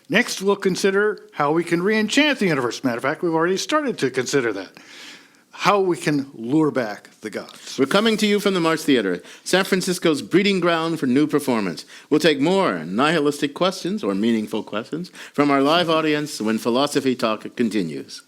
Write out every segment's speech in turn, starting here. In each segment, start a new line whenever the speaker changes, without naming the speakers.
Next, we'll consider how we can re-enchant the universe. Matter of fact, we've already started to consider that. How we can lure back the gods.
We're coming to you from the Mars Theater, San Francisco's breeding ground for new performance. We'll take more nihilistic questions or meaningful questions from our live audience when Philosophy Talk continues.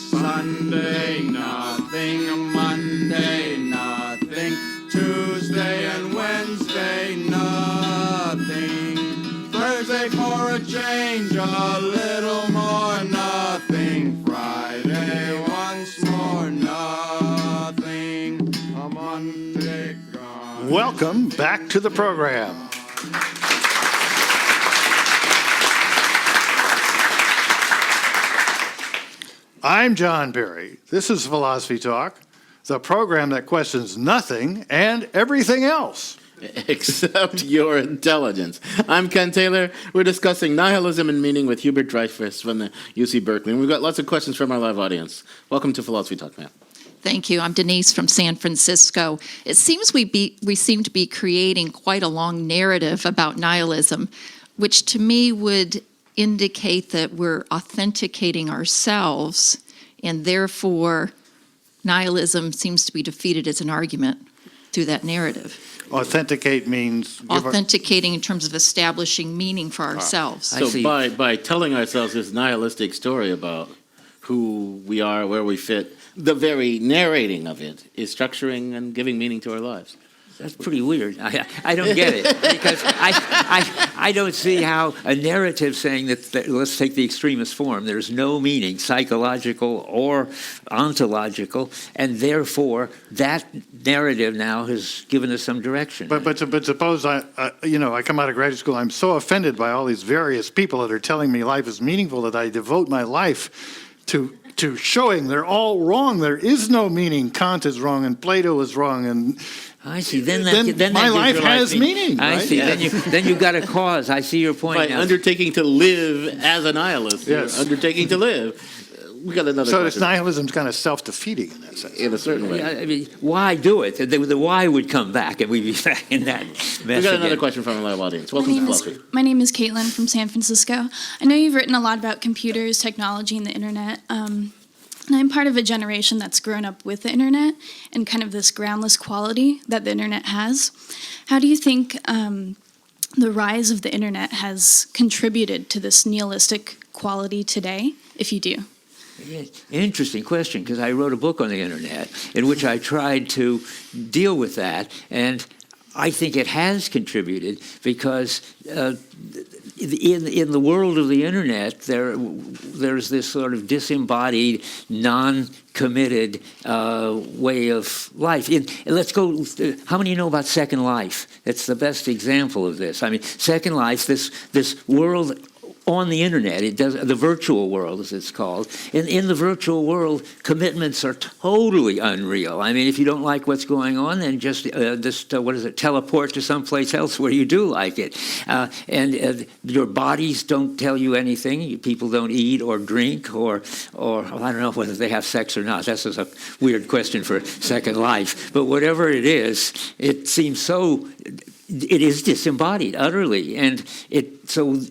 Sunday, nothing. Monday, nothing. Tuesday and Wednesday, nothing. Thursday for a change, a little more, nothing. Friday, once more, nothing. A Monday gone.
Welcome back to the program. I'm John Perry. This is Philosophy Talk, the program that questions nothing and everything else.
Except your intelligence. I'm Ken Taylor. We're discussing Nihilism and Meaning with Hubert Dreyfus from the UC Berkeley. And we've got lots of questions from our live audience. Welcome to Philosophy Talk, ma'am.
Thank you. I'm Denise from San Francisco. It seems we seem to be creating quite a long narrative about nihilism, which to me would indicate that we're authenticating ourselves, and therefore nihilism seems to be defeated as an argument through that narrative.
Authenticate means...
Authenticating in terms of establishing meaning for ourselves.
So by telling ourselves this nihilistic story about who we are, where we fit, the very narrating of it is structuring and giving meaning to our lives.
That's pretty weird. I don't get it, because I don't see how a narrative saying that let's take the extremist form, there's no meaning, psychological or ontological, and therefore that narrative now has given us some direction.
But suppose I come out of graduate school, I'm so offended by all these various people that are telling me life is meaningful that I devote my life to showing they're all wrong. There is no meaning. Kant is wrong and Plato is wrong, and
I see. Then
my life has meaning.
I
right?
see.
Yes.
Then you've got a cause. I see your point.
By
now.
undertaking to live as a nihilist,
yes.
You're undertaking to live. We got another.
So
question.
nihilism's kind of self-defeating in that sense.
In a certain way.
I mean, why do it? The why would come back, and we'd be back in that mess
We got another
again.
question from our live audience. Welcome to Philosophy.
My name is Caitlin from San Francisco. I know you've written a lot about computers, technology, and the internet. And I'm part of a generation that's grown up with the internet and kind of this groundless quality that the internet has. How do you think the rise of the internet has contributed to this nihilistic quality today, if you do?
Yeah, interesting question, because I wrote a book on the internet in which I tried to deal with that, and I think it has contributed because in the world of the internet, there's this sort of disembodied, non-committed way of life. Let's go. How many know about Second Life? It's the best example of this. I mean, Second Life, this world on the internet, it does the virtual world, as it's called. In the virtual world, commitments are totally unreal. I mean, if you don't like what's going on, then just teleport to someplace else where you do like it. And your bodies don't tell you anything. People don't eat or drink or I don't know whether they have sex or not. That's just a weird question for Second Life. But whatever it is, it seems so. It is disembodied utterly, and so.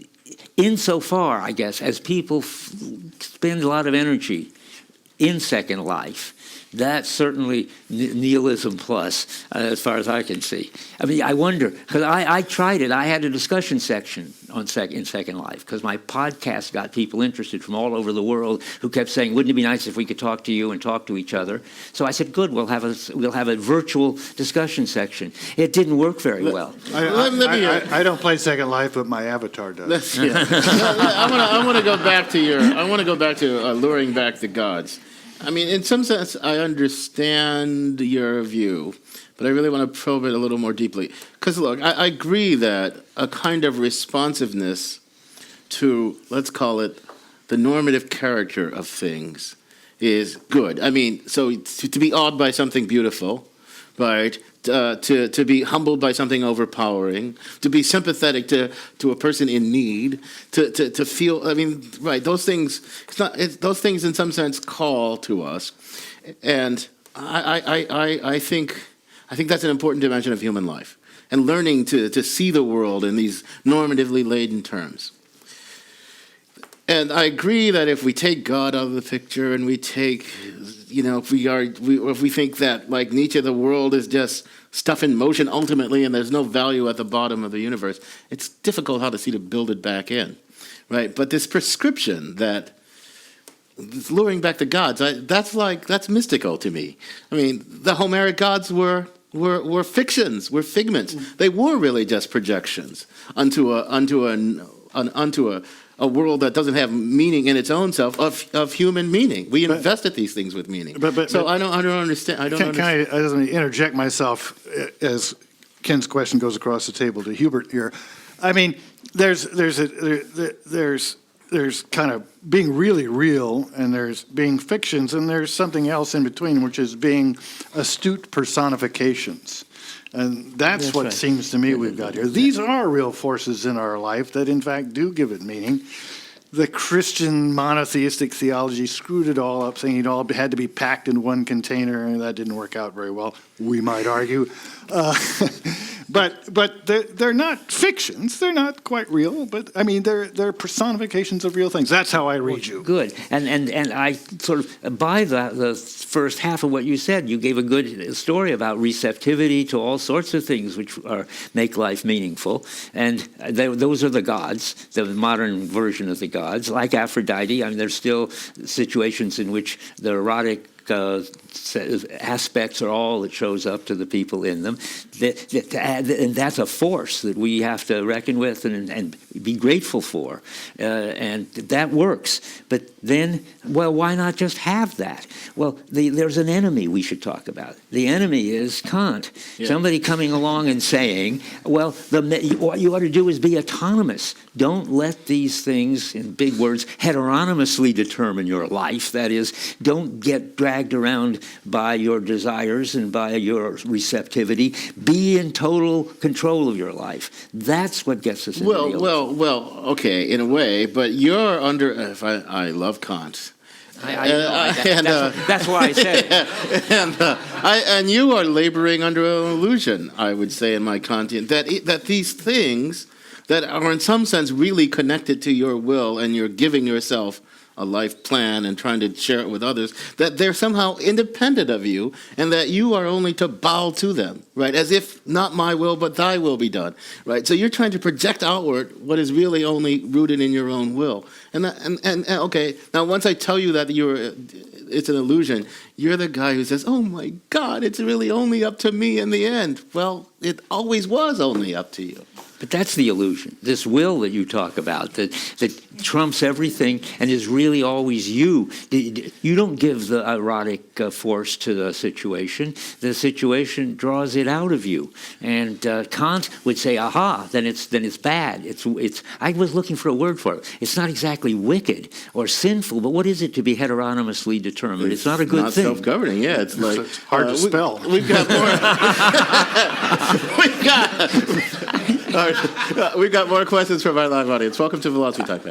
Insofar, I guess, as people spend a lot of energy in Second Life, that's certainly nihilism plus, as far as I can see. I mean, I wonder, because I tried it. I had a discussion section in Second Life, because my podcast got people interested from all over the world who kept saying, wouldn't it be nice if we could talk to you and talk to each other? So I said, good, we'll have a virtual discussion section. It didn't work very well.
I don't play Second Life, but my avatar does.
I want to go back to luring back the gods. I mean, in some sense, I understand your view, but I really want to probe it a little more deeply. Because, look, I agree that a kind of responsiveness to, let's call it, the normative character of things is good. I mean, so to be awed by something beautiful, right? To be humbled by something overpowering, to be sympathetic to a person in need, to feel. I mean, right? Those things. Those things, in some sense, call to us, and I think that's an important dimension of human life, and learning to see the world in these normatively laden terms. And I agree that if we take God out of the picture and we take, if we think that, like Nietzsche, the world is just stuff in motion ultimately and there's no value at the bottom of the universe, it's difficult how to see to build it back in, right? But this prescription that this luring back the gods, that's mystical to me. I mean, the Homeric gods were fictions, were figments. They were really just projections onto a world that doesn't have meaning in its own self of human meaning. We invested these things with meaning. So I don't understand.
Can I just interject myself as Ken's question goes across the table to Hubert here? I mean, there's kind of being really real, and there's being fictions, and there's something else in between, which is being astute personifications. And that's what seems to me we've got here. These are real forces in our life that, in fact, do give it meaning. The Christian monotheistic theology screwed it all up, saying it all had to be packed in one container, and that didn't work out very well, we might argue. But they're not fictions. They're not quite real. But I mean, they're personifications of real things. That's how I read you.
Good, and I sort of buy the first half of what you said. You gave a good story about receptivity to all sorts of things which make life meaningful, and those are the gods, the modern version of the gods, like Aphrodite. I mean, there's still situations in which the erotic aspects are all that shows up to the people in them. And that's a force that we have to reckon with and be grateful for. And that works. But then, well, why not just have that? Well, there's an enemy we should talk about. The enemy is Kant. Yeah. Somebody coming along and saying, well, what you ought to do is be autonomous. Don't let these things, in big words, heteronomously determine your life. That is, don't get dragged around by your desires and by your receptivity. Be in total control of your life. That's what gets us into
Well, okay, in a way, but you're under, I love Kant.
I know. That's why I said it.
And you are laboring under an illusion, I would say, in my Kantian, that these things that are in some sense really connected to your will and you're giving yourself a life plan and trying to share it with others, that they're somehow independent of you and that you are only to bow to them, right? As if not my will, but thy will be done, right? So you're trying to project outward what is really only rooted in your own will. And okay, now once I tell you that it's an illusion, you're the guy who says, oh my God, it's really only up to me in the end. Well, it always was only up to you.
But that's the illusion, this will that you talk about, that trumps everything and is really always you. You don't give the erotic force to the situation. The situation draws it out of you. And Kant would say, aha, then it's bad. It's. I was looking for a word for it. It's not exactly wicked or sinful, but what is it to be heteronomously determined? It's not a good thing.
It's not self-governing, yeah. It's like
it's hard to spell.
We've got more. We've got more questions from our live audience. Welcome to Velocity Talk.